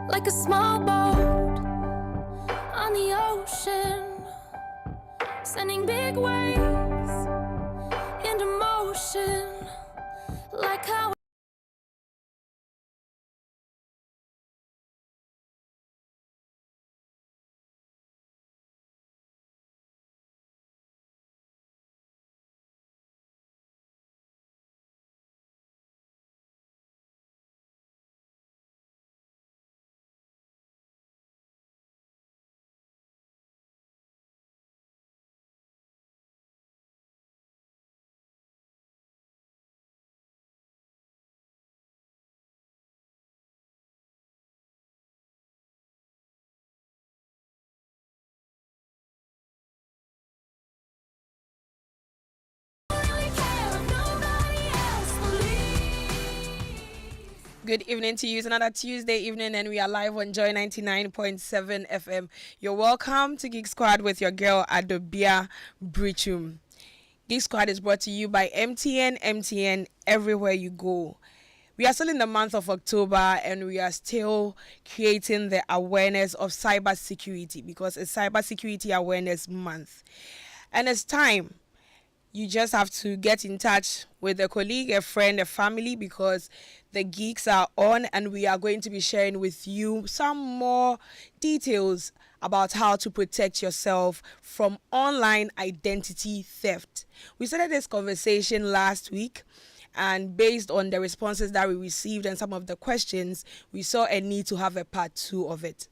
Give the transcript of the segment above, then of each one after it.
like a small boat on the ocean, sending big waves into motion, like how Good evening to you. It's another Tuesday evening and we are live on Joy 99.7 FM. You're welcome to Geek Squad with your girl Adobea Biritwum. Geek Squad is brought to you by MTN everywhere you go. We are still in the month of October and we are still creating the awareness of cybersecurity because it's Cybersecurity Awareness Month. And it's time. You just have to get in touch with a colleague, a friend, a family because the geeks are on and we are going to be sharing with you some more details about how to protect yourself from online identity theft. We started this conversation last week and based on the responses that we received and some of the questions, we saw a need to have a part 2 of it.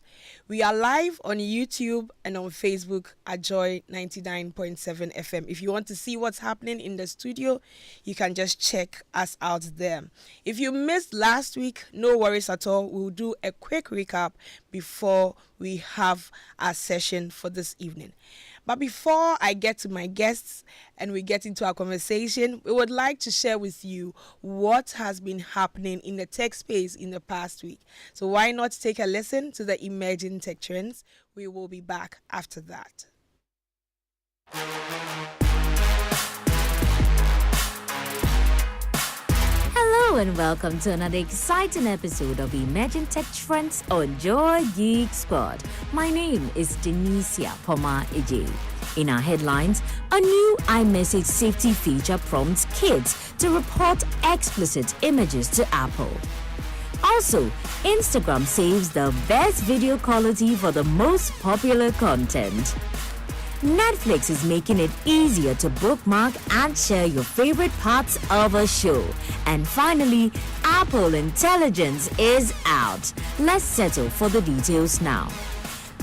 We are live on YouTube and on Facebook at Joy 99.7 FM. If you want to see what's happening in the studio, you can just check us out there. If you missed last week, no worries at all. We'll do a quick recap before we have our session for this evening. But before I get to my guests and we get into our conversation, we would like to share with you what has been happening in the tech space in the past week. So why not take a listen to the emerging tech trends? We will be back after that. Hello and welcome to another exciting episode of Emerging Tech Trends on Joy Geek Squad. My name is Denicia Poma Eje. In our headlines, a new iMessage safety feature prompts kids to report explicit images to Apple. Also, Instagram saves the best video quality for the most popular content. Netflix is making it easier to bookmark and share your favorite parts of a show. And finally, Apple Intelligence is out. Let's settle for the details now.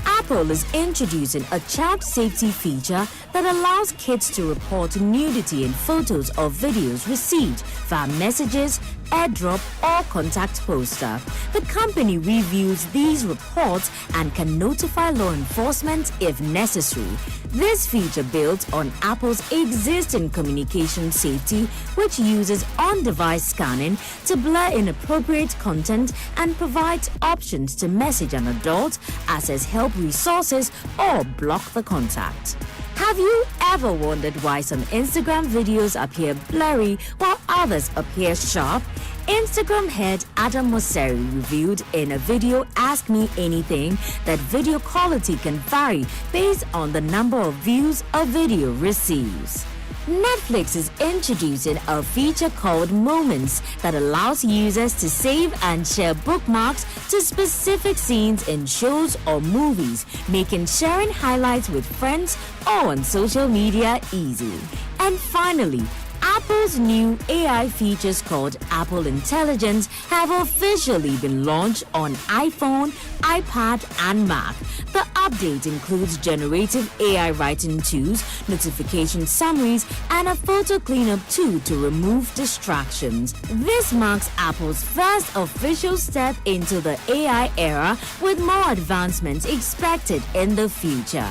Apple is introducing a child safety feature that allows kids to report nudity in photos or videos received via messages, airdrop, or contact poster. The company reviews these reports and can notify law enforcement if necessary. This feature builds on Apple's existing communication safety, which uses on-device scanning to blur inappropriate content and provides options to message an adult, access help resources, or block the contact. Have you ever wondered why some Instagram videos appear blurry while others appear sharp? Instagram head Adam Mosseri revealed in a video Ask Me Anything that video quality can vary based on the number of views a video receives. Netflix is introducing a feature called Moments that allows users to save and share bookmarks to specific scenes in shows or movies, making sharing highlights with friends or on social media easy. And finally, Apple's new AI features called Apple Intelligence have officially been launched on iPhone, iPad, and Mac. The update includes generative AI writing tools, notification summaries, and a photo cleanup tool to remove distractions. This marks Apple's first official step into the AI era, with more advancements expected in the future.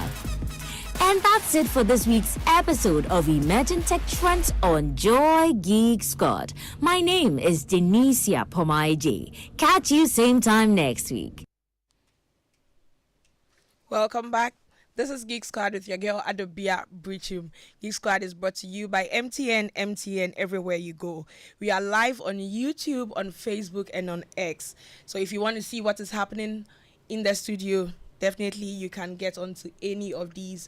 And that's it for this week's episode of Emerging Tech Trends on Joy Geek Squad. My name is Denicia Pomaije. Catch you same time next week. Welcome back. This is Geek Squad with your girl Adobea Biritwum. Geek Squad is brought to you by MTN everywhere you go. We are live on YouTube, on Facebook, and on X. So if you want to see what is happening in the studio, definitely you can get onto any of these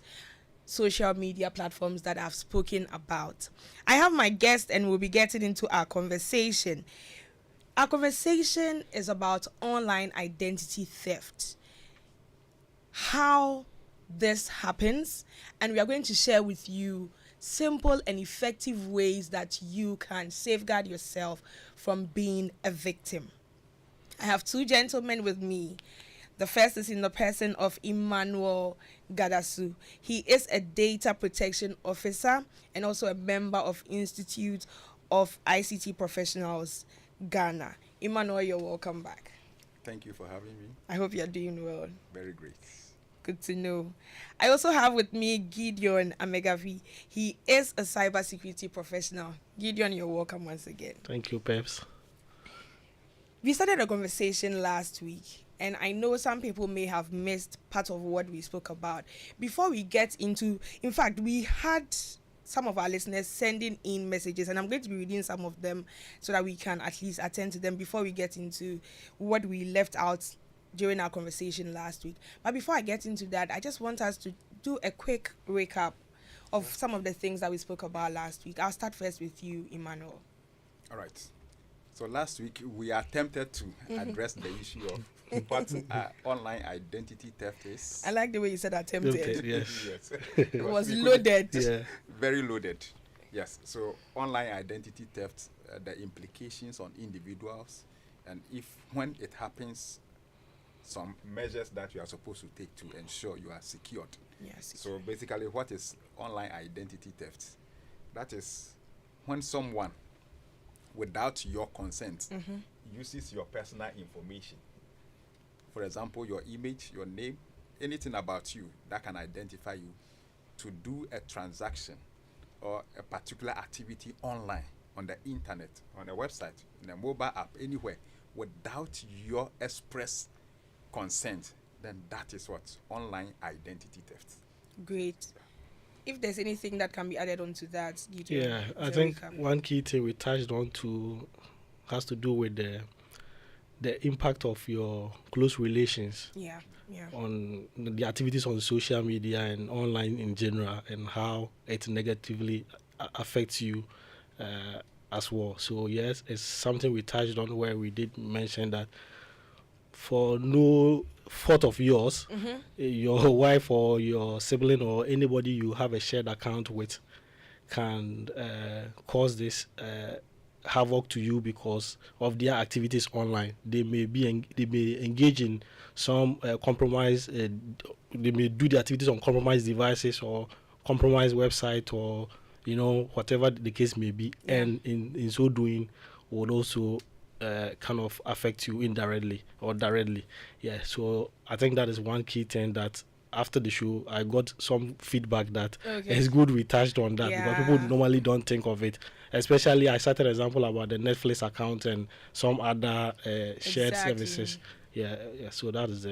social media platforms that I've spoken about. I have my guest and we'll be getting into our conversation. Our conversation is about online identity theft. How this happens, and we are going to share with you simple and effective ways that you can safeguard yourself from being a victim. I have two gentlemen with me. The first is in the person of Emmanuel Gadasu. He is a data protection officer and also a member of Institute of ICT Professionals, Ghana. Emmanuel, you're welcome back. Thank you for having me. I hope you're doing well. Very great. Good to know. I also have with me Gideon Amegavi. He is a cybersecurity professional. Gideon, you're welcome once again. Thank you, Peps. We started a conversation last week, and I know some people may have missed part of what we spoke about. Before we get into, in fact, we had some of our listeners sending in messages, and I'm going to be reading some of them so that we can at least attend to them before we get into what we left out during our conversation last week. But before I get into that, I just want us to do a quick recap of some of the things that we spoke about last week. I'll start first with you, Emmanuel. All right. So last week we attempted to address the issue of what online identity theft is. I like the way you said attempted. Okay, yes. Yes. It was loaded. Yeah. Very loaded. Yes. So online identity theft, the implications on individuals, and when it happens, some measures that you are supposed to take to ensure you are secured. Yes. So basically, what is online identity theft? That is when someone, without your consent, uses your personal information. For example, your image, your name, anything about you that can identify you, to do a transaction or a particular activity online, on the internet, on a website, in a mobile app, anywhere, without your express consent, then that is what online identity theft. Great. If there's anything that can be added onto that, you do. Yeah, I think one key thing we touched on has to do with the impact of your close relations on the activities on social media and online in general, and how it negatively affects you as well. So yes, it's something we touched on, where we did mention that for no fault of yours, your wife or your sibling or anybody you have a shared account with can cause this havoc to you because of their activities online. They may engage in some compromise. They may do the activities on compromised devices or compromised website, or whatever the case may be, and in so doing would also kind of affect you indirectly or directly. Yeah, so I think that is one key thing that after the show I got some feedback that it's good we touched on that, because people normally don't think of it. Especially I cited an example about the Netflix account and some other shared services. Yeah, so that is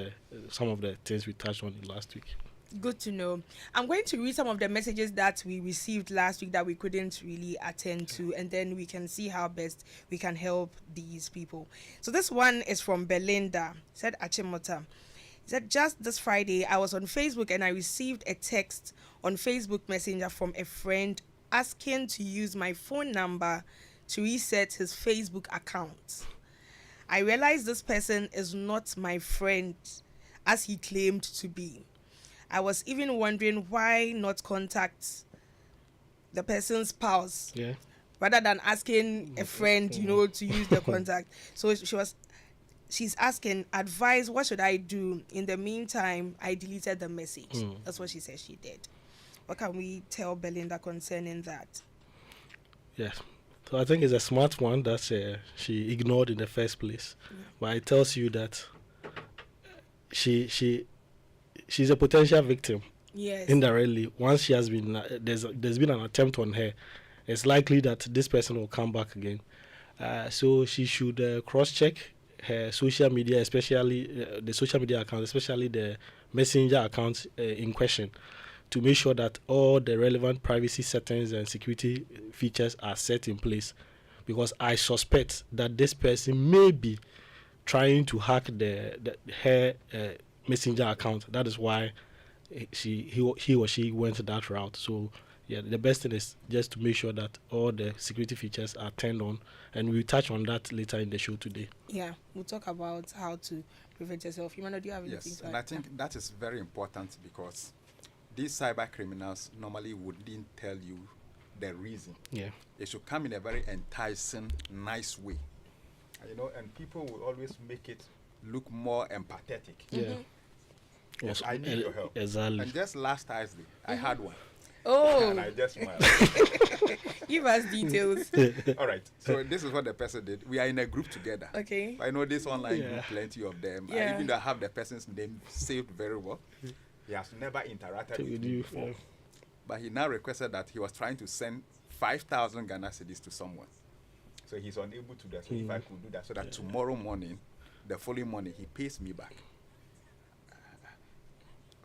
some of the things we touched on last week. Good to know. I'm going to read some of the messages that we received last week that we couldn't really attend to, and then we can see how best we can help these people. So this one is from Belinda. Said Achimota. Said, just this Friday, I was on Facebook and I received a text on Facebook Messenger from a friend asking to use my phone number to reset his Facebook account. I realized this person is not my friend as he claimed to be. I was even wondering why not contact the person's spouse rather than asking a friend, to use the contact. So she's asking advice, what should I do? In the meantime, I deleted the message. That's what she said she did. What can we tell Belinda concerning that? Yes. So I think it's a smart one that she ignored in the first place. But it tells you that she's a potential victim. Yes. Indirectly, once she has been there's been an attempt on her, it's likely that this person will come back again. So she should cross-check her social media, especially the social media account, especially the messenger account in question, to make sure that all the relevant privacy settings and security features are set in place. Because I suspect that this person may be trying to hack her messenger account. That is why he or she went that route. So yeah, the best thing is just to make sure that all the security features are turned on, and we'll touch on that later in the show today. Yeah, we'll talk about how to prevent yourself. Emmanuel, do you have anything? Yes, and I think that is very important, because these cyber criminals normally wouldn't tell you the reason. Yeah, it should come in a very enticing, nice way, and people will always make it look more empathetic. Yeah. Yes, I need your help. Exactly. And just last Thursday, I had one. Oh. And I just smiled. Give us details. All right. So this is what the person did. We are in a group together. Okay. I know this online group, plenty of them. Yeah. Even though I have the person's name saved very well, he has never interacted with me before. Yeah. But he now requested that he was trying to send 5,000 Ghana cedis to someone. So he's unable to do that. So if I could do that, so that tomorrow morning, the following morning, he pays me back.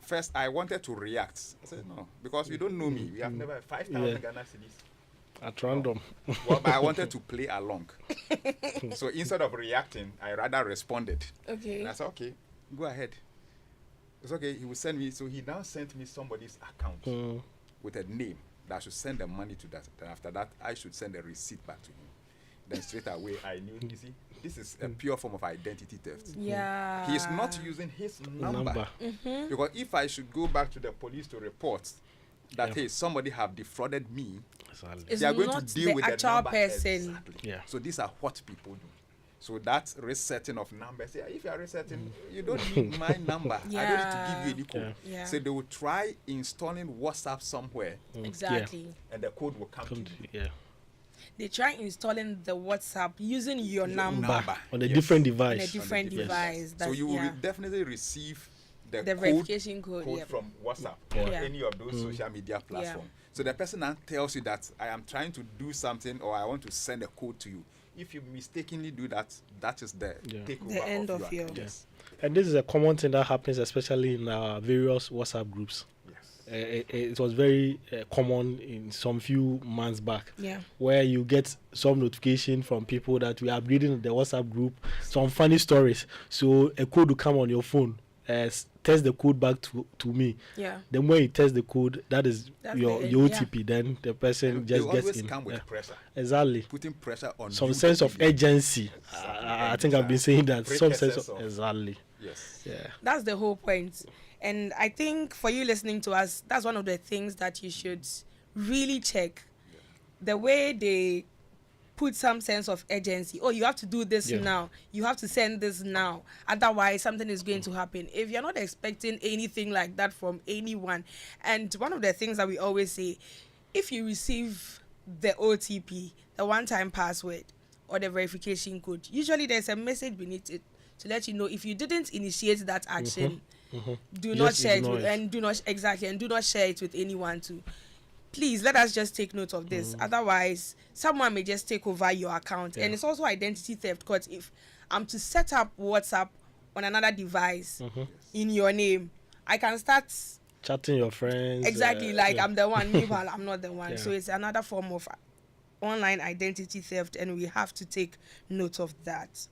First, I wanted to react. I said, no, because you don't know me. We have never 5,000 Ghana cedis. At random. Well, but I wanted to play along. So instead of reacting, I rather responded. Okay. And I said, okay, go ahead. It's okay. He will send me. So he now sent me somebody's account with a name that I should send the money to that. Then after that, I should send a receipt back to him. Then straight away, I knew, you see, this is a pure form of identity theft. Yeah. He is not using his number. Because if I should go back to the police to report that, hey, somebody have defrauded me, It's they are going not to deal the with actual the number. person. Exactly. Yeah. So these are what people do. So that resetting of numbers, if you are resetting, you don't need my number. I don't need to give you any code. Yeah. So they will try installing WhatsApp somewhere, Exactly. and the code will come to you. Yeah. They try installing the WhatsApp using your number On a different on device. a different device. So you will definitely receive the code verification code, from WhatsApp or Yeah. any of those social media platforms. So the person now tells you that I am trying to do something, or I want to send a code to you. If you mistakenly do that, that is the takeover The end of your your- account. Yes. And this is a common thing that happens, especially in our various WhatsApp groups. It was very common in some few months back, where you get some notification from people that we are upgrading the WhatsApp group, some funny stories. So a code will come on your phone, test the code back to me. Yeah. Then when you test the code, that's your OTP. Yeah. Then the person And just they gets always in. come with pressure. Exactly. Putting pressure on Some you sense to of believe. urgency. I think I've been saying that. Some sense of Precursors exactly. Yes. Yeah. That's the whole point. And I think for you listening to us, that's one of the things that you should really check. The way they put some sense of urgency. Oh, you have to do this now. You have to send this now. Otherwise, something is going to happen. If you're not expecting anything like that from anyone, and one of the things that we always say, if you receive the OTP, the one-time password, or the verification code, usually there's a message beneath it to let you know if you didn't initiate that action, do not share it with, and do not share it with anyone too. Please let us just take note of this. Otherwise, someone may just take over your account, and it's also identity theft. Because if I'm to set up WhatsApp on another device in your name, I can start chatting your friends. Exactly, I'm the one. Meanwhile, I'm not the one. So it's another form of online identity theft, and we have to take note of that.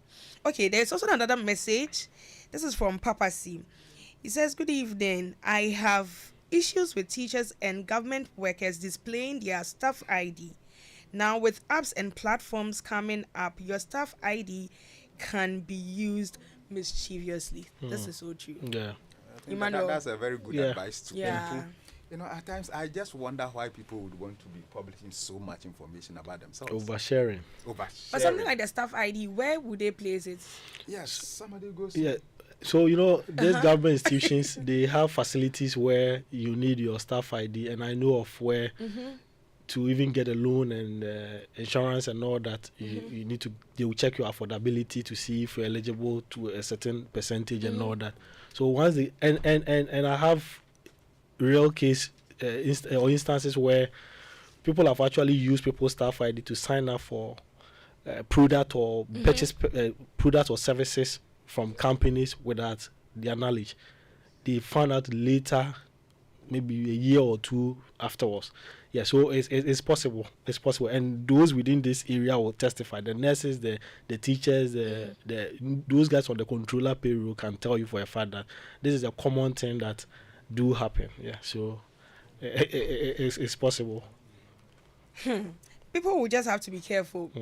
Okay, there's also another message. This is from Papa C. He says, "Good evening. I have issues with teachers and government workers displaying their staff ID. Now, with apps and platforms coming up, your staff ID can be used mischievously." This is so true. Yeah. That's a very good advice to people. At times I just wonder why people would want to be publishing so much information about themselves. Oversharing. But something like the staff ID, where would they place it? Yes, somebody goes. Yeah. So, these government institutions, they have facilities where you need your staff ID, and I know of where to even get a loan and insurance and all that, you need to, they will check your affordability to see if you're eligible to a certain percentage and all that. So once and I have real case or instances where people have actually used people's staff ID to sign up for product or purchase product or services from companies without their knowledge. They found out later, maybe a year or two afterwards. Yeah, so it's possible. It's possible, and those within this area will testify. The nurses, the teachers, those guys on the controller payroll can tell you for a fact that this is a common thing that do happen. Yeah, so it's possible. People will just have to be careful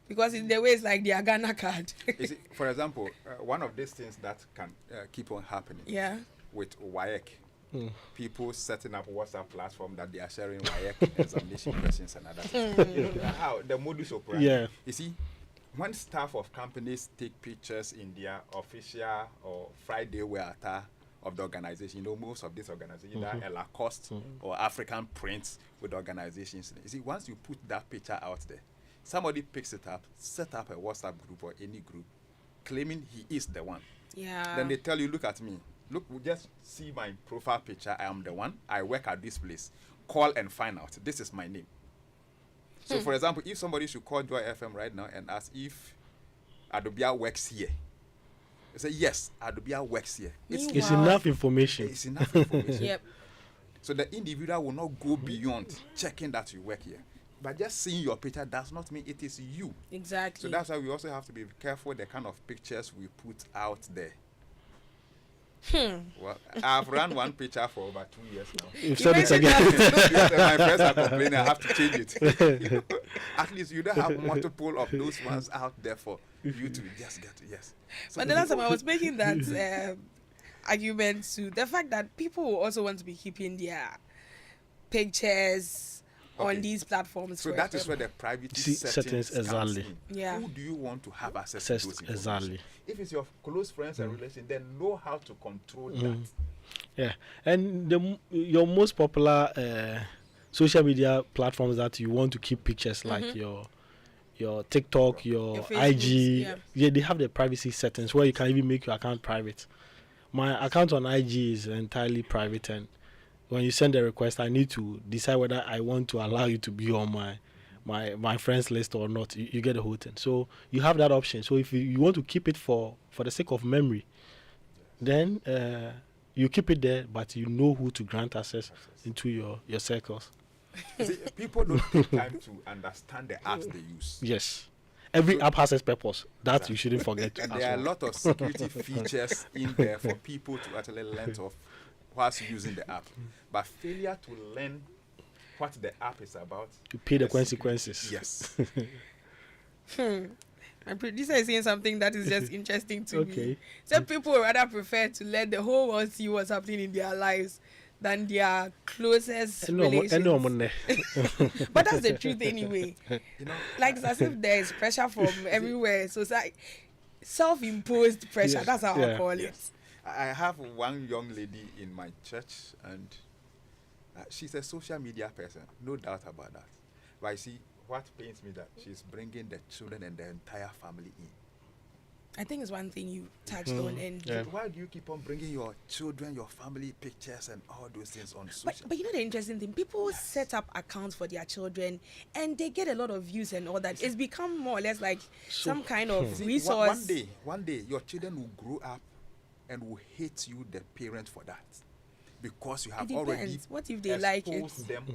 because in the way it's like their Ghana card. You see, for example, one of these things that can keep on happening. Yeah. With WAEC. People setting up WhatsApp platform that they are sharing WAEC examination questions and other things. You know how the modus operandi. Yeah. You see, when staff of companies take pictures in their official or Friday wear attire of the organization, you know, most of these organizations, either Lacoste or African prints with the organizations. You see, once you put that picture out there, somebody picks it up, set up a WhatsApp group or any group, claiming he is the one. Yeah. Then they tell you, look at me. Look, just see my profile picture. I am the one. I work at this place. Call and find out. This is my name. So, for example, if somebody should call Joy FM right now and ask if Adobea works here, they say, yes, Adobea works here. It's enough information. It's enough information. Yep. So the individual will not go beyond checking that you work here. But just seeing your picture does not mean it is you. Exactly. So that's why we also have to be careful the kind of pictures we put out there. Well, I've run one picture for over 2 years now. You've said it again. Because my friends are complaining, I have to change it. You know, at least you don't have multiple of those ones out there for you to just get to, yes. So but the last time I was making that argument to the fact that people also want to be keeping their pictures on these platforms. So that is where the privacy settings comes in. Yeah. Who do you want to have access to those information? Exactly. If it's your close friends and relations, then know how to control that. Yeah, and your most popular social media platforms that you want to keep pictures like your TikTok, your IG, yeah, they have the privacy settings where you can even make your account private. My account on IG is entirely private, and when you send a request, I need to decide whether I want to allow you to be on my friends list or not. You get the whole thing. So you have that option. So if you want to keep it for the sake of memory, then you keep it there, but you know who to grant access into your circles. See, people don't take time to understand the apps they use. Yes. Every app has its purpose. That you shouldn't forget. And there are a lot of security features in there for people to actually learn of whilst using the app. But failure to learn what the app is about. To pay the consequences. Yes. My producer is saying something that is just interesting to me. Some people would rather prefer to let the whole world see what's happening in their lives than their closest relations. But that's the truth anyway. You know, like it's as if there is pressure from everywhere. So it's like self-imposed pressure. Yes. That's how I call it. I have one young lady in my church, and she's a social media person, no doubt about that. But I see what pains me that she's bringing the children and the entire family in. I think it's one thing you touched on. And why do you keep on bringing your children, your family pictures and all those things on social? But you know the interesting thing, people set up accounts for their children and they get a lot of views and all that. It's become more or less like some kind of resource. One day your children will grow up and will hate you, the parent, for that. Because you have already what if they like it? Them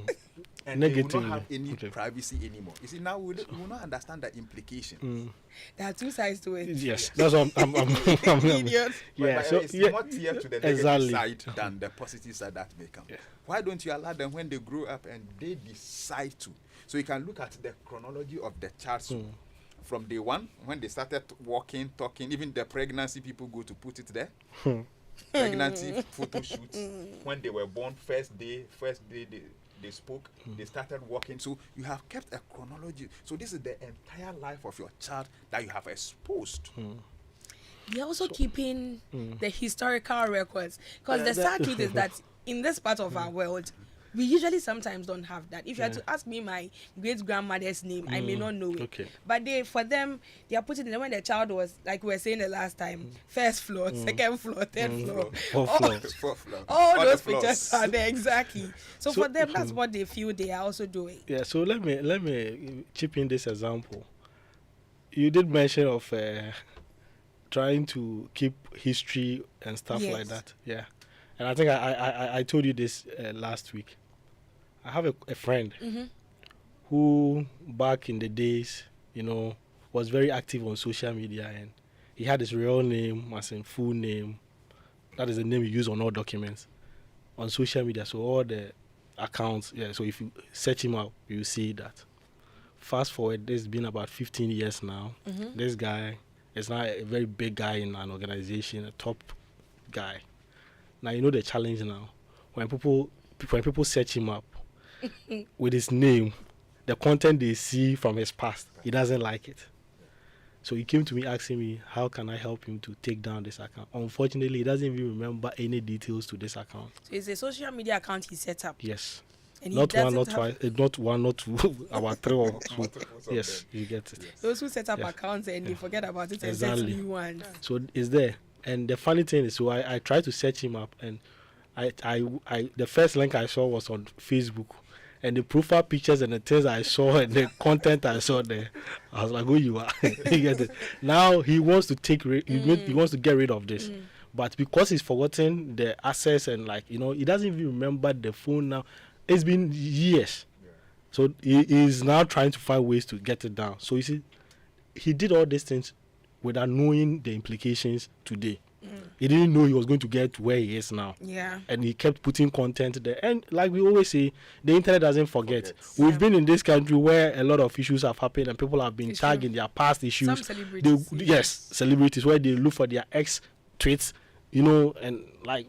and they will not have any privacy anymore. You see, now we will not understand the implications. There are two sides to it. Yes, that's what I'm idiot. Yeah, so it's more clear to the negative side than the positive side that may come. Yeah. Why don't you allow them when they grow up and they decide to? So you can look at the chronology of the child from day one, when they started walking, talking, even the pregnancy, people go to put it there. Pregnancy photo shoots, when they were born, first day they spoke, they started walking. So you have kept a chronology. So this is the entire life of your child that you have exposed. You're also keeping the historical records, because the sad truth is that in this part of our world, we usually sometimes don't have that. If you had to ask me my great-grandmother's name, I may not know it. But for them, they are putting it when the child was, like we were saying the last time, first floor, second floor, third floor. Fourth floor. All those pictures are there, exactly. So for them, that's what they feel they are also doing. Yeah, so let me chip in this example. you did mention of trying to keep history and stuff like that. Yeah. And I think I told you this last week. I have a friend who back in the days, was very active on social media, and he had his real name as in full name. That is the name you use on all documents on social media. So all the accounts, so if you search him out, you see that. Fast forward, this has been about 15 years now. This guy is now a very big guy in an organization, a top guy. Now you know the challenge now. When people search him up with his name, the content they see from his past, he doesn't like it. So he came to me asking me, how can I help him to take down this account? Unfortunately, he doesn't even remember any details to this account. So it's a social media account he set up? Yes. And not one, not twice, not one, not two, about 3 or 2. Yes, you get it. Yes. Those who set up accounts and they forget about it and set new ones. So it's there. And the funny thing is, so I tried to search him up, and I the first link I saw was on Facebook. And the profile pictures and the things I saw and the content I saw there, I was like, "Oh, you are." You get it. Now he wants to he wants to get rid of this, but because he's forgotten the access and he doesn't even remember the phone now. It's been years, so he is now trying to find ways to get it down. So you see, he did all these things without knowing the implications today. He didn't know he was going to get where he is now. Yeah. And he kept putting content there. And like we always say, the internet doesn't forget. We've been in this country where a lot of issues have happened and people have been tagged in their past issues. Some celebrities. Celebrities, where they look for their ex tweets, and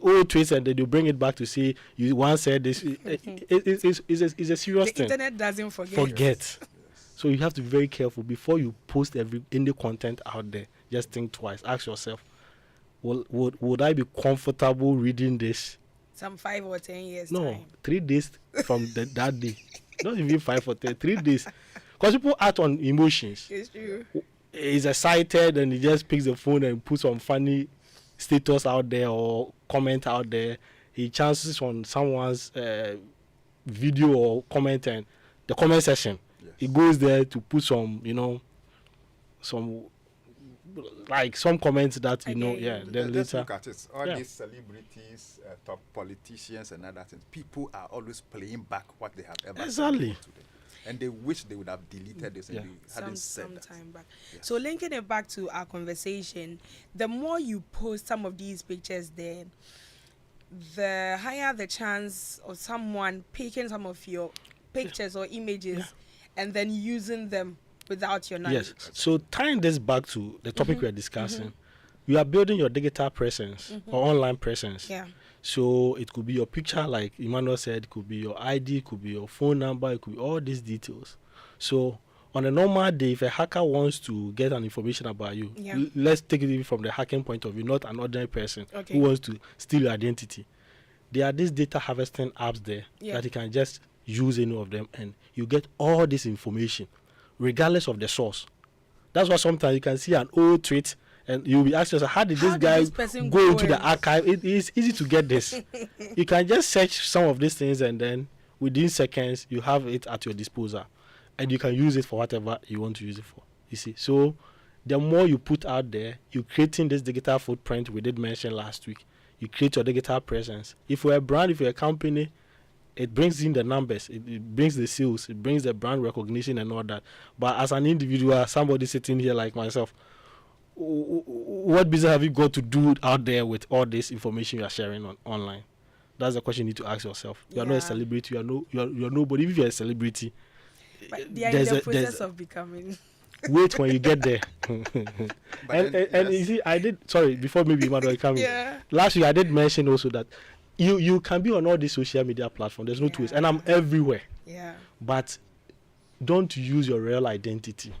old tweets, and then they bring it back to say, you once said this. It's a serious thing. The internet doesn't forget. So you have to be very careful before you post any content out there. Just think twice. Ask yourself, would I be comfortable reading this? Some 5 or 10 years. No, time. 3 days from that day. Not even 5 or 10. 3 days. Because people act on emotions. It's true. He's excited and he just picks the phone and puts some funny status out there or comment out there. He chances on someone's video or comment, and the comment section. Yes. He goes there to put some comments that then let's later look at it. All these celebrities, top politicians and other things, people are always playing back what they have ever said to them. And they wish they would have deleted this and they hadn't said some that. time back. Yes. So linking it back to our conversation, the more you post some of these pictures there, the higher the chance of someone picking some of your pictures or images and then using them without your knowledge. Yes. So tying this back to the topic we are discussing, you are building your digital presence or online presence. Yeah. So it could be your picture, like Emmanuel said, it could be your ID, it could be your phone number, it could be all these details. So on a normal day, if a hacker wants to get an information about you, let's take it even from the hacking point of view, not an ordinary person who wants to steal your identity. There are these data harvesting apps there that you can just use any of them and you get all this information regardless of the source. That's why sometimes you can see an old tweet and you'll be asking yourself, how did this guy go into the archive? It is easy to get this. You can just search some of these things and then within seconds you have it at your disposal and you can use it for whatever you want to use it for. You see, so the more you put out there, you're creating this digital footprint we did mention last week. You create your digital presence. If you're a brand, if you're a company, it brings in the numbers, it brings the sales, it brings the brand recognition and all that. But as an individual, somebody sitting here like myself, what business have you got to do out there with all this information you are sharing online? That's the question you need to ask yourself. You are not a celebrity. You're nobody. If you're a celebrity, but they are in the process of becoming. Wait when you get there. and you see, I did. Sorry, before maybe Emmanuel coming. Last week I did mention also that you can be on all these social media platforms. There's no two ways, and I'm everywhere. Yeah. But don't use your real identity.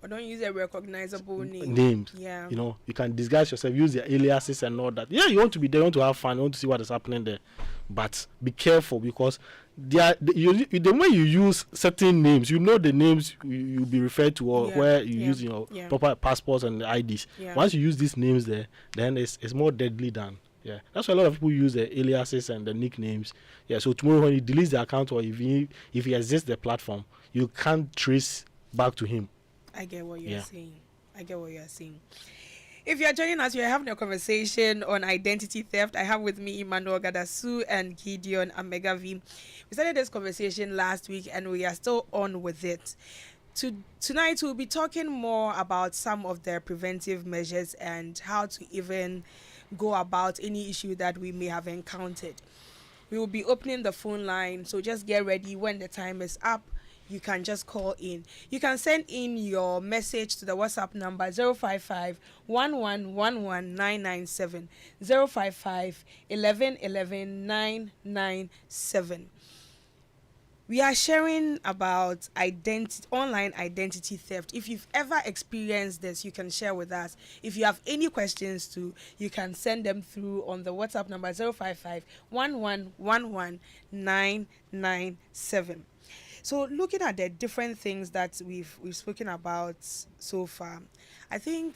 Or don't use a recognizable name. Names. Yeah. You can disguise yourself, use your aliases and all that. Yeah, you want to be there, you want to have fun, you want to see what is happening there. But be careful because the way you use certain names, the names you'll be referred to or where you use proper passports and the IDs. Yeah. Once you use these names there, then it's more deadly than. Yeah, that's why a lot of people use the aliases and the nicknames. Yeah, so tomorrow when he deletes the account or if he exists the platform, you can't trace back to him. I get what you're saying. If you're joining us, we're having a conversation on identity theft. I have with me Emmanuel Gadasu and Gideon Amegavi. We started this conversation last week and we are still on with it. Tonight, we'll be talking more about some of the preventive measures and how to even go about any issue that we may have encountered. We will be opening the phone line, so just get ready. When the time is up, you can just call in. You can send in your message to the WhatsApp number 055 1111 997 055 1111 997. We are sharing about online identity theft. If you've ever experienced this, you can share with us. If you have any questions too, you can send them through on the WhatsApp number 055 1111 997. So looking at the different things that we've spoken about so far, I think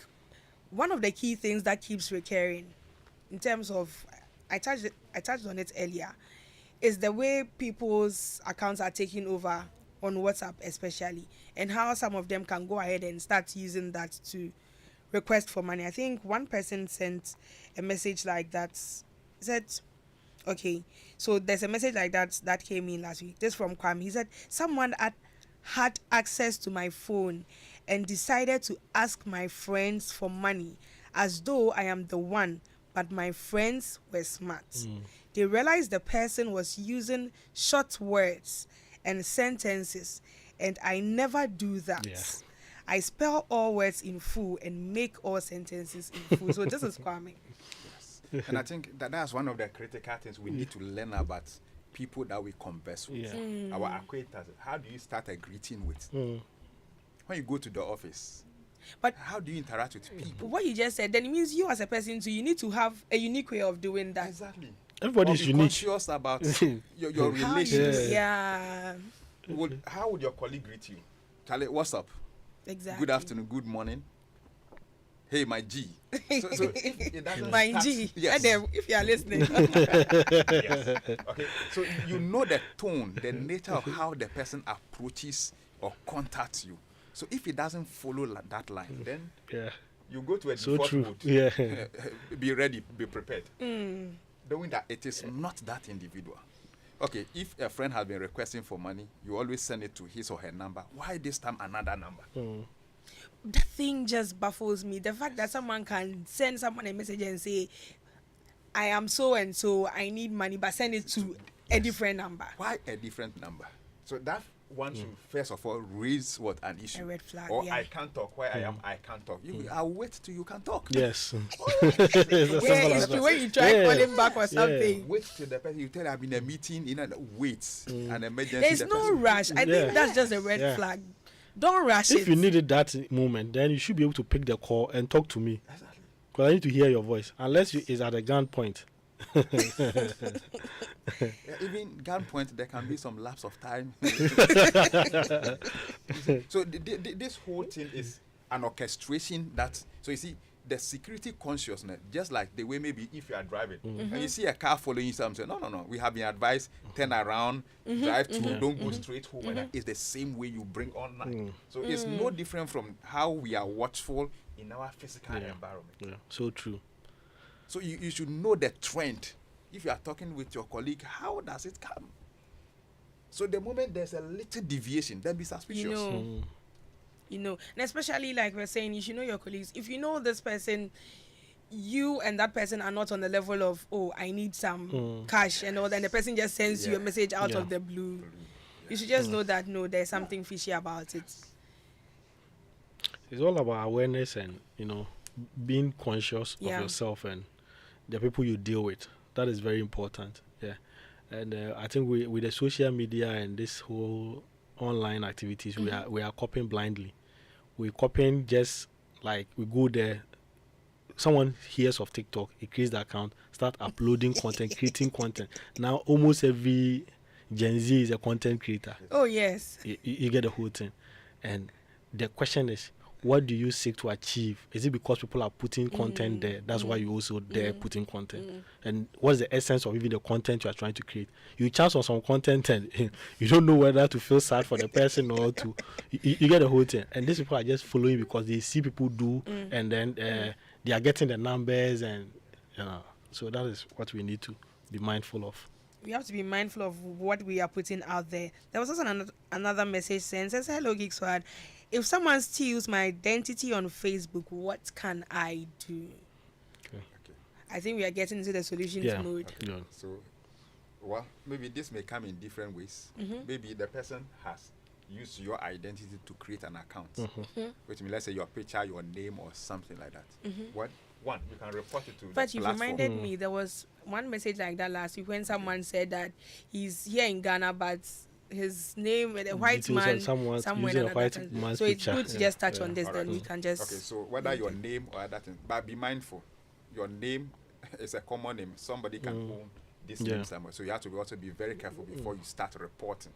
one of the key things that keeps recurring in terms of, I touched on it earlier, is the way people's accounts are taken over on WhatsApp especially, and how some of them can go ahead and start using that to request for money. I think one person sent a message like that, said, okay, so there's a message like that came in last week. This from Kwame. He said, someone had access to my phone and decided to ask my friends for money as though I am the one, but my friends were smart. They realized the person was using short words and sentences, and I never do that. Yeah. I spell all words in full and make all sentences in full. So this is Kwame. And I think that's one of the critical things we need to learn about people that we converse with. Our acquaintances. How do you start a greeting with? When you go to the office, but how do you interact with people? What you just said, then it means you as a person too, you need to have a unique way of doing that. Exactly. Everybody's unique. Conscious about your relations. Yeah. How would your colleague greet you? Charlie, what's up? Exactly. Good afternoon, good morning. Hey, my G. So it doesn't my start, G. yes. If you are listening. Yes. Okay. So you know the tone, the nature of how the person approaches or contacts you. So if it doesn't follow that line, then you go to a default mode. Yeah. Be ready, be prepared. Knowing that it is not that individual. Okay, if a friend has been requesting for money, you always send it to his or her number. Why this time another number? That thing just baffles me. The fact that someone can send someone a message and say, I am so and so, I need money, but send it to a different number. Why a different number? So that one should first of all raise an issue. A red flag. Or I can't talk. Where I am, I can't talk. I'll wait till you can talk. Yes. It's true. When you try calling back or something. Wait till the person you tell I'm in a meeting, wait, an emergency. There's no rush. I think that's just a red flag. Don't rush it. If you needed that moment, then you should be able to pick the call and talk to me. Exactly. Because I need to hear your voice. Unless it's at a gunpoint. Even gunpoint, there can be some lapse of time. So this whole thing is an orchestration so you see, the security consciousness, just like the way maybe if you are driving and you see a car following you, something, no, we have been advised, turn around, drive through, don't go straight home. And it's the same way you bring online. So it's no different from how we are watchful in our physical environment. Yeah, so true. So you should know the trend. If you are talking with your colleague, how does it come? So the moment there's a little deviation, then be suspicious. You know, and especially like we're saying, you should know your colleagues. If you know this person, you and that person are not on the level of, I need some cash and all that, and the person just sends you a message out of the blue. You should just know that, there's something fishy about it. It's all about awareness and, being conscious of yourself and the people you deal with. That is very important. Yeah. And I think with the social media and this whole online activities, we are copying blindly. We're copying just like we go there. Someone hears of TikTok, he creates the account, start uploading content, creating content. Now almost every Gen Z is a content creator. Oh yes. You get the whole thing. And the question is, what do you seek to achieve? Is it because people are putting content there? That's why you also there putting content. And what's the essence of even the content you are trying to create? You chance on some content and you don't know whether to feel sad for the person or to you get the whole thing. And these people are just following because they see people do, and then they are getting the numbers, and so that is what we need to be mindful of. We have to be mindful of what we are putting out there. There was also another message saying, says, "Hello, Geek Squad. If someone steals my identity on Facebook, what can I do?" Okay. I think we are getting into the solutions mode. Okay. Yeah. So, well, maybe this may come in different ways. Maybe the person has used your identity to create an account, which means, let's say, your picture, your name, or something like that. One, you can report it to But the you platform. reminded me, there was one message like that last week when someone said that he's here in Ghana, but his name, a white Details man, of someone somewhere using in a another white country. man's So it's picture. good to just touch on this, Alright. then we can just... Okay, so whether your name or that thing, but be mindful, your name is a common name. Somebody can own this name somewhere. So you have to also be very careful before you start reporting.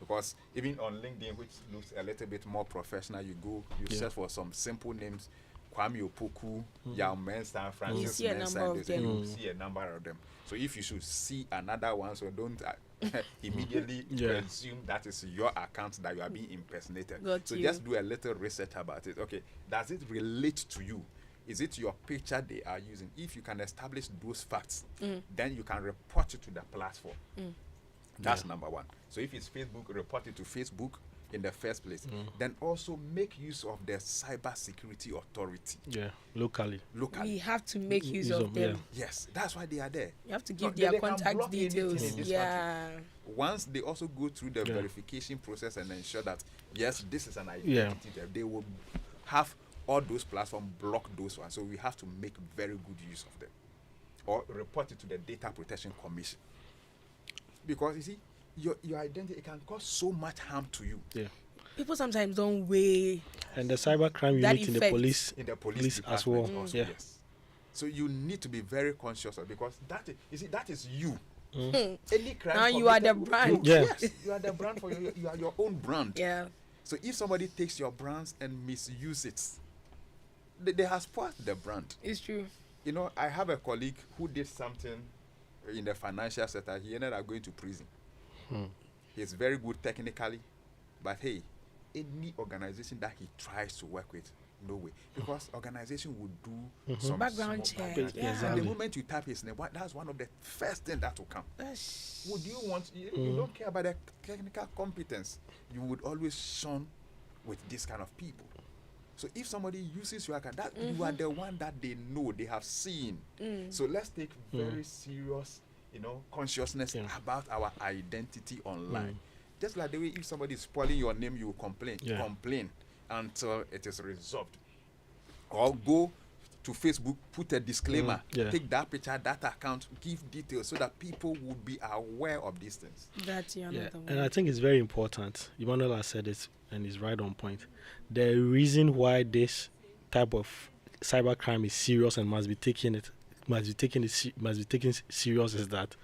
Because even on LinkedIn, which looks a little bit more professional, you search for some simple names, Kwame Opoku, Yao Mensah, Francis see a number Mensah, of them. you see a number of them. So if you should see another one, so don't immediately presume that is your account that you are being impersonated. So just do a little research about it. Okay, does it relate to you? Is it your picture they are using? If you can establish those facts, then you can report it to the platform. That's number one. So if it's Facebook, report it to Facebook in the first place. Then also make use of the cyber security authority. Yeah, locally. We have to make use of them. Yes, that's why they are there. You have to give their contact details. Once they also go through the verification process and ensure that, yes, this is an identity, they will have all those platforms block those ones. So we have to make very good use of them. Or report it to the Data Protection Commission. Because, you see, your identity, it can cause so much harm to you. Yeah. People sometimes don't weigh. And the cybercrime unit in the police, as well. Also, yes. So you need to be very conscious of, because that is you. Any crime now you are the brand. Yes, you are the brand for you are your own brand. Yeah. So if somebody takes your brands and misuse it, they have spoiled the brand. It's true. You know, I have a colleague who did something in the financial sector. He ended up going to prison. He's very good technically, but hey, any organization that he tries to work with, no way, because organization will do some background check. And the moment you tap his name, that's one of the first things that will come. Would you want? You don't care about the technical competence. You would always shun with this kind of people. So if somebody uses your account, that you are the one that they know, they have seen. So let's take very serious, consciousness about our identity online. Just like the way if somebody is spoiling your name, you will complain. Complain until it is resolved. Or go to Facebook, put a disclaimer, take that picture, that account, give details so that people would be aware of these things. That's another one. And I think it's very important. Emmanuel has said it and is right on point. The reason why this type of cybercrime is serious and must be taken serious is that,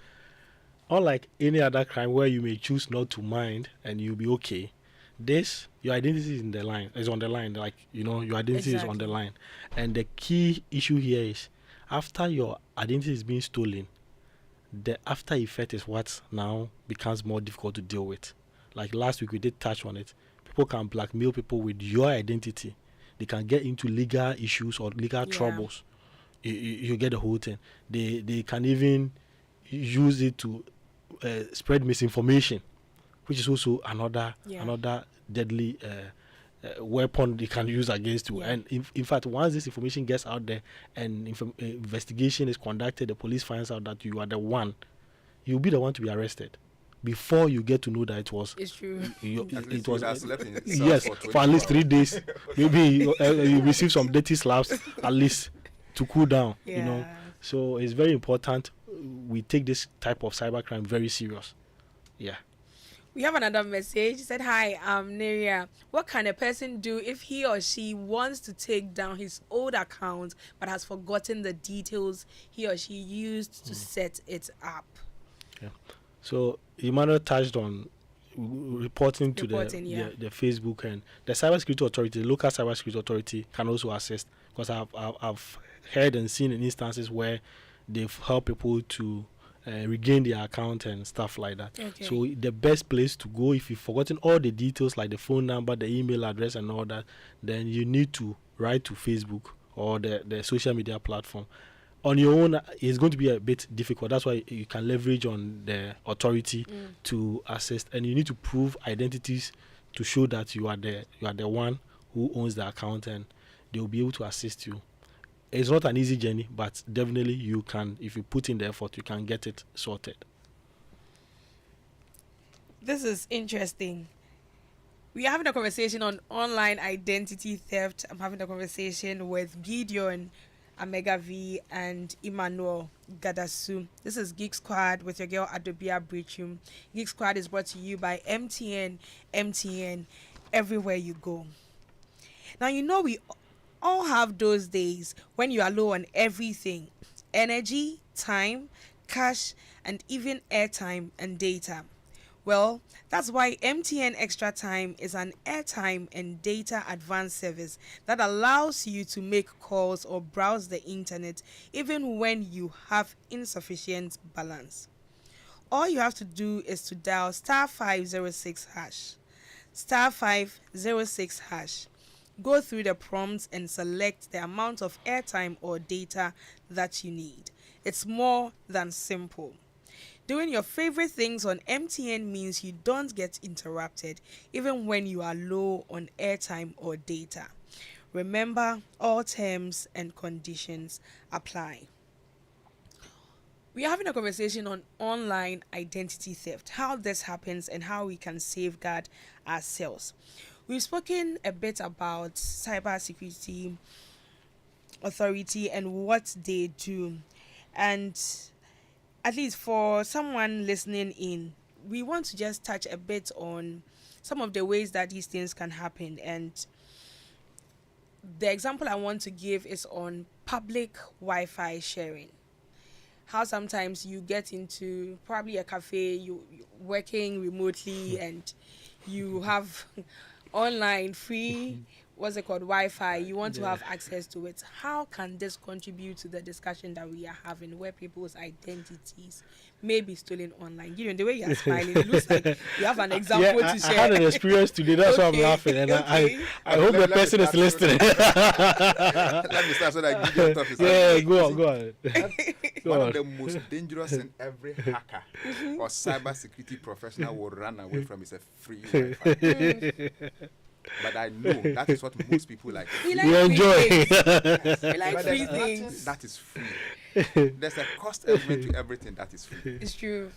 unlike any other crime where you may choose not to mind and you'll be okay, your identity is on the line. Like, your identity is on the line. And the key issue here is, after your identity is being stolen, the after effect is what now becomes more difficult to deal with. Like last week we did touch on it. People can blackmail people with your identity. They can get into legal issues or legal troubles. You get the whole thing. They can even use it to spread misinformation, which is also another deadly weapon they can use against you. And in fact, once this information gets out there and investigation is conducted, the police finds out that you are the one, you'll be the one to be arrested before you get to know that it was. It's true. It was yes, for at least 3 days. Maybe you receive some dirty slaps at least to cool down. So it's very important we take this type of cybercrime very serious. We have another message. It said, "Hi, I'm Neria. What can a person do if he or she wants to take down his old account but has forgotten the details he or she used to set it up?" So Emmanuel touched on reporting to the Facebook, and the cybersecurity authority, the local cybersecurity authority, can also assist, because I've heard and seen in instances where they've helped people to regain their account and stuff like that. Okay. So the best place to go, if you've forgotten all the details like the phone number, the email address and all that, then you need to write to Facebook or the social media platform. On your own, it's going to be a bit difficult. That's why you can leverage on the authority to assist, and you need to prove identities to show that you are the one who owns the account, and they will be able to assist you. It's not an easy journey, but definitely you can, if you put in the effort, you can get it sorted. This is interesting. We are having a conversation on online identity theft. I'm having a conversation with Gideon Omega V and Emmanuel Gadasu. This is Geek Squad with your girl Adobea Biritwum. Geek Squad is brought to you by MTN everywhere you go. Now, you know, we all have those days when you are low on everything: energy, time, cash, and even airtime and data. Well, that's why MTN Extra Time is an airtime and data advance service that allows you to make calls or browse the internet even when you have insufficient balance. All you have to do is to dial *506#, *506#. Go through the prompts and select the amount of airtime or data that you need. It's more than simple. Doing your favorite things on MTN means you don't get interrupted even when you are low on airtime or data. Remember, all terms and conditions apply. We are having a conversation on online identity theft, how this happens and how we can safeguard ourselves. We've spoken a bit about cybersecurity authority and what they do, and at least for someone listening in, we want to just touch a bit on some of the ways that these things can happen. And the example I want to give is on public Wi-Fi sharing. How sometimes you get into probably a cafe, you're working remotely, and you have online free Wi-Fi, you want to have access to it. How can this contribute to the discussion that we are having, where people's identities may be stolen online? You know, the way you're smiling, it looks like you have an example to share. I had an experience today, that's why I'm laughing, and I hope the person is listening. Let me start so that I give you a topic. Yeah, go on. One of the most dangerous in every hacker or cybersecurity professional will run away from is a free Wi-Fi. But I know that is what most people like. We like you enjoy. We like free things. That is free. There's a cost element to everything that is free. It's true.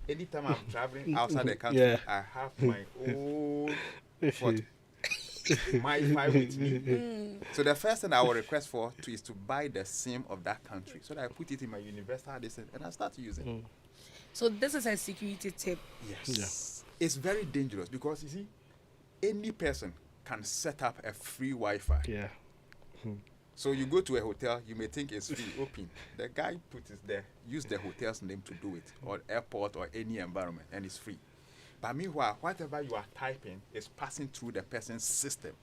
Anytime I'm traveling outside the country, I have my own Wi-Fi with me. So the first thing I will request for is to buy the SIM of that country, so that I put it in my universal distance and I start using. So this is a security tip. Yes. Yeah. It's very dangerous because you see, any person can set up a free Wi-Fi. Yeah. So you go to a hotel, you may think it's free, open. The guy put it there, use the hotel's name to do it, or airport or any environment, and it's free. But meanwhile, whatever you are typing is passing through the person's system,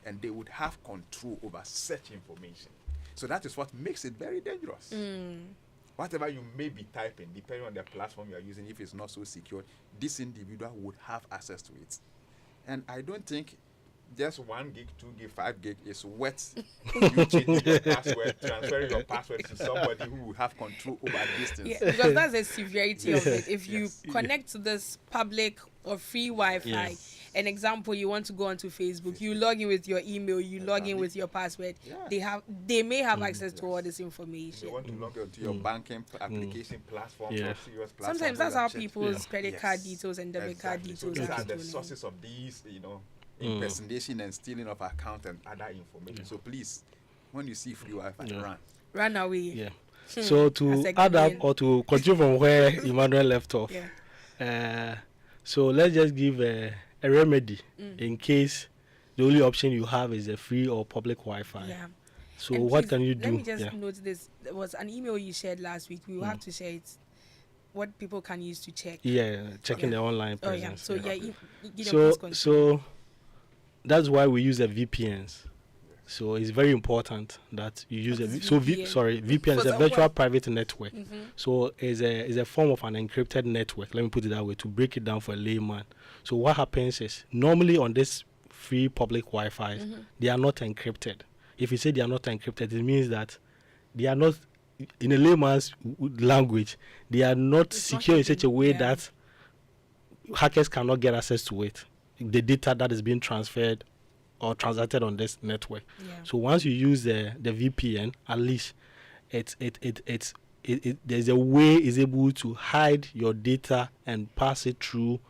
and they would have control over such information. So that is what makes it very dangerous. Whatever you may be typing, depending on the platform you are using, if it's not so secure, this individual would have access to it. And I don't think just 1 gig, 2 gig, 5 gig is worth you changing your password, transferring your password to somebody who will have control over distance. Yeah, because that's the severity of it. If you connect to this public or free Wi-Fi, an example, you want to go onto Facebook, you log in with your email, you log in with your password. They may have access to all this information. You want to log into your banking application platform, or serious platform. Sometimes that's how people's credit card details and debit card details so these are the stolen. sources of these, impersonation and stealing of account and other information. So please, when you see free Wi-Fi, run away. Yeah. So to add up or to continue from where Emmanuel left off, so let's just give a remedy in case the only option you have is a free or public Wi-Fi. Yeah. So and what please, can you do? Let me just note this. There was an email you shared last week. We will have to share it what people can use to check. Yeah, checking the online presence. So so that's why we use the VPNs. So it's very important that you use VPN is a virtual private network. So it's a form of an encrypted network. Let me put it that way to break it down for a layman. So what happens is normally on this free public Wi-Fi, they are not encrypted. If you say they are not encrypted, it means that they are not, in a layman's language, they are not secure in such a way that hackers cannot get access to it. The data that is being transferred or transacted on this network. So once you use the VPN, at least there's a way is able to hide your data and pass it through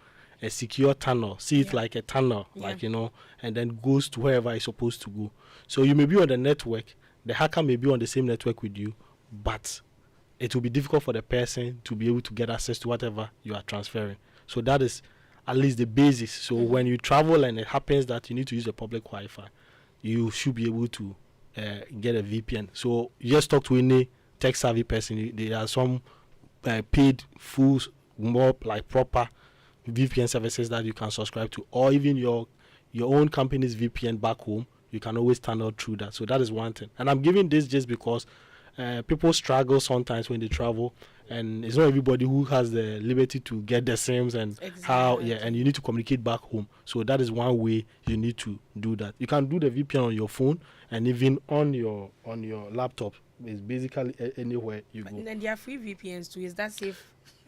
a secure tunnel. See it like a tunnel, and then goes to wherever it's supposed to go. So you may be on the network, the hacker may be on the same network with you, but it will be difficult for the person to be able to get access to whatever you are transferring. So that is at least the basis. So when you travel and it happens that you need to use a public Wi-Fi, you should be able to get a VPN. So you just talk to any tech-savvy person. There are some paid, full, more like proper VPN services that you can subscribe to, or even your own company's VPN back home. You can always tunnel through that. So that is one thing. And I'm giving this just because people struggle sometimes when they travel, and it's not everybody who has the liberty to get the SIMs and and you need to communicate back home. So that is one way you need to do that. You can do the VPN on your phone and even on your laptop. It's basically anywhere you go. And there are free VPNs too. Is that safe?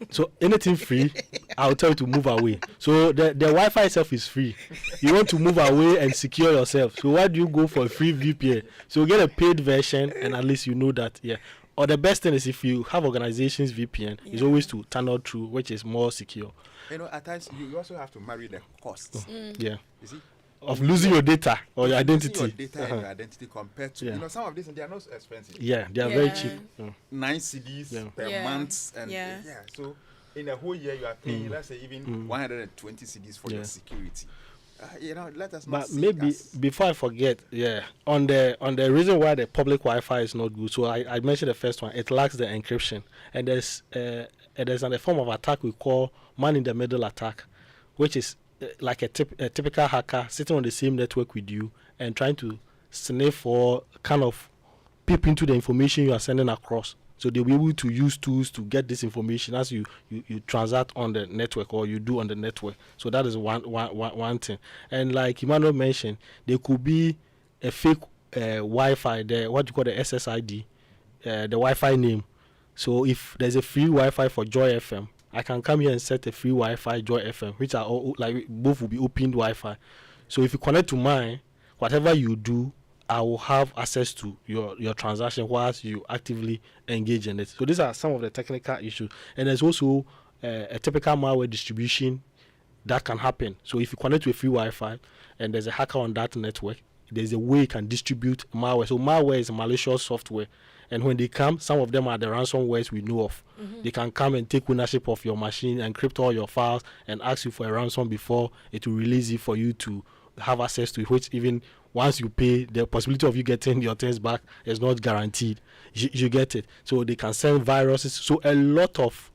So anything free, I'll tell you to move away. So the Wi-Fi itself is free. You want to move away and secure yourself. So why do you go for a free VPN? So get a paid version, and at least you know that. Or the best thing is if you have organizations VPN, is always to tunnel through, which is more secure. At times you also have to marry the costs. Yeah. You see? Of losing your data or your identity. Your data and your identity compared to some of these, and they are not expensive. Yeah, they are very cheap. 9 CDs per month, and so in a whole year you are paying, let's say even 120 CDs for your security. Let us not. But maybe before I forget, on the reason why the public Wi-Fi is not good. So I mentioned the first one. It lacks the encryption, and there's a form of attack we call man-in-the-middle attack, which is like a typical hacker sitting on the same network with you and trying to sniff or kind of peep into the information you are sending across. So they'll be able to use tools to get this information as you transact on the network or you do on the network. So that is one thing. And like Emmanuel mentioned, there could be a fake Wi-Fi, what you call the SSID, the Wi-Fi name. So if there's a free Wi-Fi for Joy FM, I can come here and set a free Wi-Fi Joy FM, which are all, like both will be opened Wi-Fi. So if you connect to mine, whatever you do, I will have access to your transaction whilst you actively engage in it. So these are some of the technical issues. And there's also a typical malware distribution that can happen. So if you connect to a free Wi-Fi and there's a hacker on that network, there's a way you can distribute malware. So malware is malicious software. And when they come, some of them are the ransomwares we know of. They can come and take ownership of your machine, encrypt all your files, and ask you for a ransom before it will release it for you to have access to it, which even once you pay, the possibility of you getting your things back is not guaranteed. You get it. So they can send viruses. So a lot of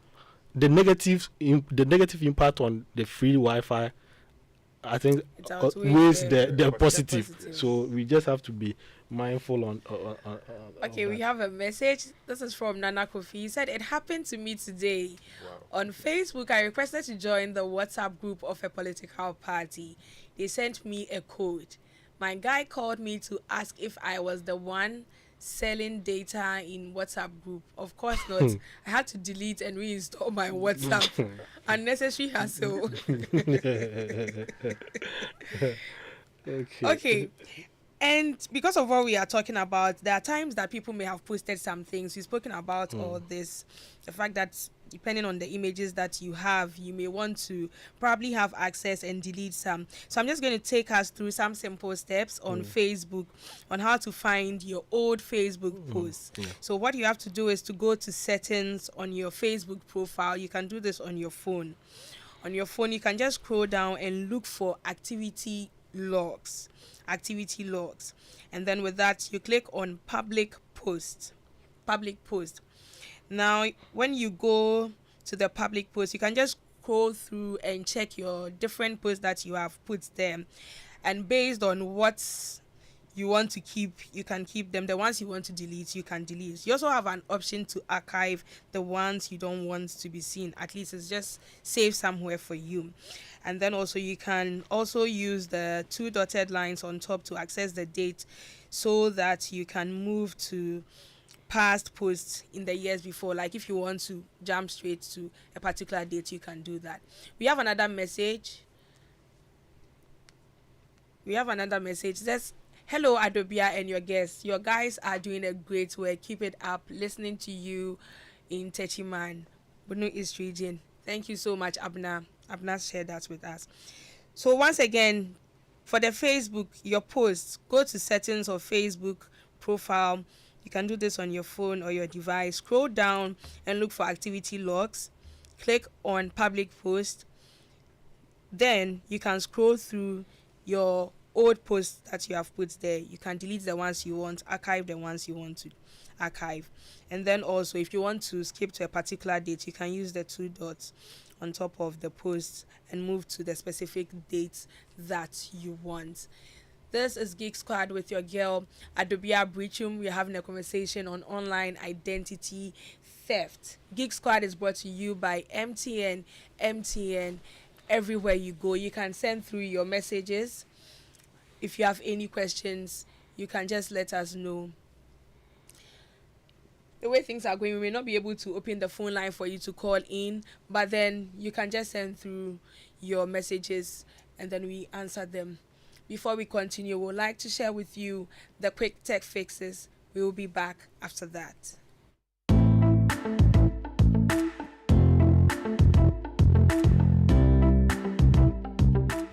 the negative impact on the free Wi-Fi, I think, weighs the positive. So we just have to be mindful on okay, we have a message. This is from Nana Kofi. He said, it happened to me today. On Facebook, I requested to join the WhatsApp group of a political party. They sent me a code. My guy called me to ask if I was the one selling data in WhatsApp group. Of course not. I had to delete and reinstall my WhatsApp. Unnecessary hassle. Okay. And because of what we are talking about, there are times that people may have posted some things. We've spoken about all this, the fact that depending on the images that you have, you may want to probably have access and delete some. So I'm just going to take us through some simple steps on Facebook on how to find your old Facebook posts. So what you have to do is to go to settings on your Facebook profile. You can do this on your phone. On your phone, you can just scroll down and look for activity logs. And then with that, you click on public post. Now, when you go to the public post, you can just scroll through and check your different posts that you have put there, and based on what you want to keep, you can keep them. The ones you want to delete, you can delete. You also have an option to archive the ones you don't want to be seen. At least it's just saved somewhere for you. And then also you can also use the 2 dotted lines on top to access the date, so that you can move to past posts in the years before. Like if you want to jump straight to a particular date, you can do that. We have another message. It says, hello Adobea and your guests. Your guys are doing a great work. Keep it up. Listening to you in Techiman, Bunu East region. Thank you so much, Abna. Abna shared that with us. So once again, for the Facebook, your posts, go to settings of Facebook profile. You can do this on your phone or your device. Scroll down and look for activity logs. Click on public post. Then you can scroll through your old posts that you have put there. You can delete the ones you want, archive the ones you want to archive. And then also, if you want to skip to a particular date, you can use the 2 dots on top of the post and move to the specific dates that you want. This is Geek Squad with your girl Adobea Biritwum. We're having a conversation on online identity theft. Geek Squad is brought to you by MTN. MTN, everywhere you go. You can send through your messages. If you have any questions, you can just let us know. The way things are going, we may not be able to open the phone line for you to call in, but then you can just send through your messages and then we answer them. Before we continue, we would like to share with you the quick tech fixes. We will be back after that.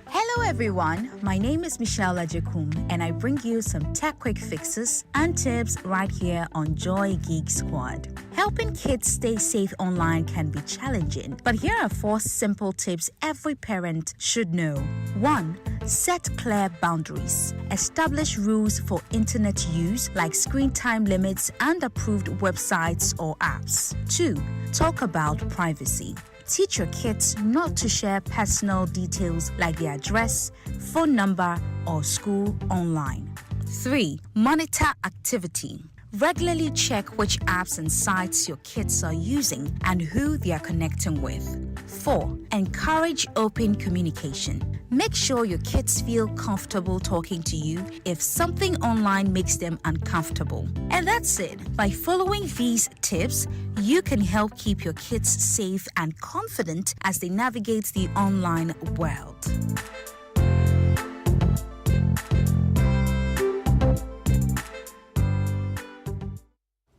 Hello everyone, my name is Michelle Ajekum and I bring you some tech quick fixes and tips right here on Joy Geek Squad. Helping kids stay safe online can be challenging, but here are 4 simple tips every parent should know. 1. Set clear boundaries. Establish rules for internet use like screen time limits and approved websites or apps. 2. Talk about privacy. Teach your kids not to share personal details like their address, phone number, or school online. 3. Monitor activity. Regularly check which apps and sites your kids are using and who they are connecting with. 4. Encourage open communication. Make sure your kids feel comfortable talking to you if something online makes them uncomfortable. And that's it. By following these tips, you can help keep your kids safe and confident as they navigate the online world.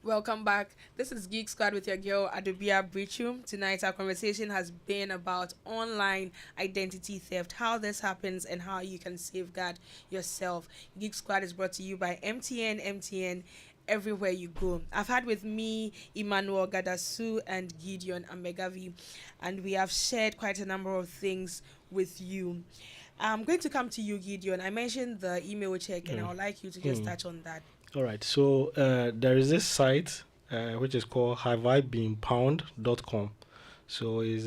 Welcome back. This is Geek Squad with your girl Adobea Biritwum. Tonight our conversation has been about online identity theft, how this happens and how you can safeguard yourself. Geek Squad is brought to you by MTN. MTN, everywhere you go. I've had with me Emmanuel Gadasu and Gideon Amegavi, and we have shared quite a number of things with you. I'm going to come to you, Gideon. I mentioned the email check, and I would like you to just touch on that. All right. So there is this site which is called haveibeenpound.com. So it's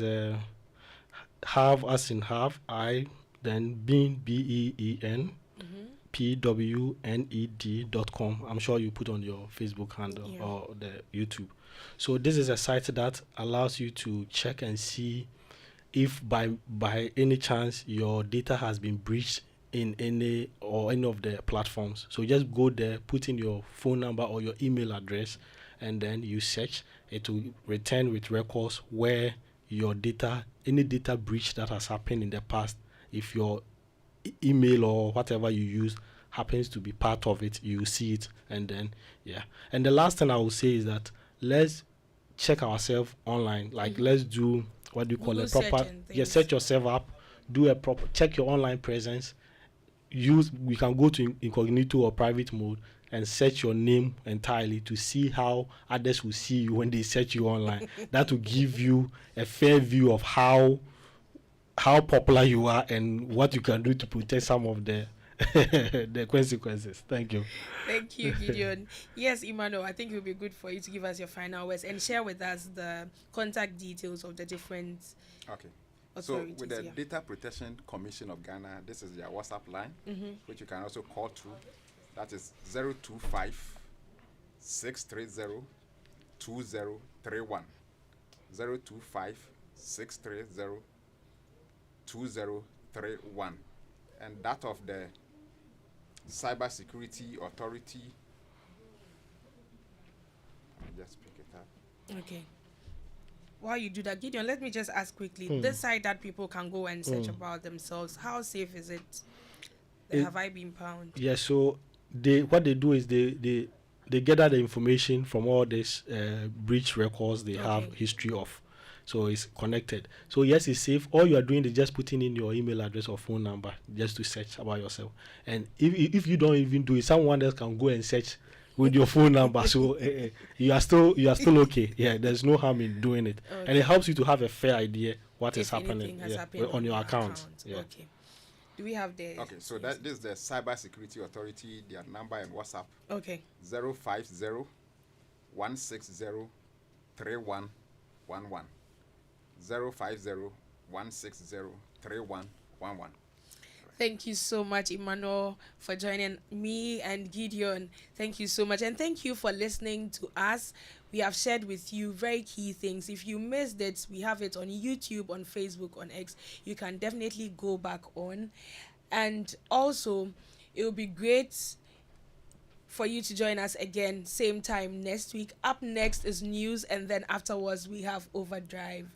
have as in have, I, then been, BEEN, PWNED.com. I'm sure you put on your Facebook handle or the YouTube. So this is a site that allows you to check and see if by any chance your data has been breached in any of the platforms. So just go there, put in your phone number or your email address, and then you search. It will return with records where your data, any data breach that has happened in the past, if your email or whatever you use happens to be part of it, you see it. And then and the last thing I will say is that let's check ourselves online. Like let's do what do you call Google a proper set yourself up, do a proper check your online presence. We can go to incognito or private mode and search your name entirely to see how others will see you when they search you online. That will give you a fair view of how popular you are and what you can do to protect some of the the consequences. Thank you. Thank you, Gideon. Yes, Emmanuel, I think it would be good for you to give us your final words and share with us the contact details of the different authorities. So with the Data Protection Commission of Ghana, this is their WhatsApp line, which you can also call to. That is 025 630 2031. 025 630 2031. And that of the Cyber Security Authority. Let me just pick it up. Okay. While you do that, Gideon, let me just ask quickly. This site that people can go and search about themselves, how safe is it? Have I been found? Yeah, so what they do is they gather the information from all these breach records they have history of. So it's connected. So yes, it's safe. All you are doing is just putting in your email address or phone number just to search about yourself. And if you don't even do it, someone else can go and search with your phone number. So you are still okay. Yeah, there's no harm in doing it, and it helps you to have a fair idea what is happening on your account. Yeah. Okay. Do we have the? Okay, so this is the Cyber Security Authority. Their number and WhatsApp. Okay. 050 160 3111. 050 160 3111. Thank you so much, Emmanuel, for joining me and Gideon. Thank you so much. And thank you for listening to us. We have shared with you very key things. If you missed it, we have it on YouTube, on Facebook, on X. You can definitely go back on. And also, it will be great for you to join us again, same time next week. Up next is news, and then afterwards we have Overdrive.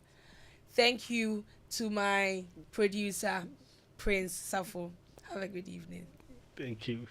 Thank you to my producer, Prince Safo. Have a good evening. Thank you.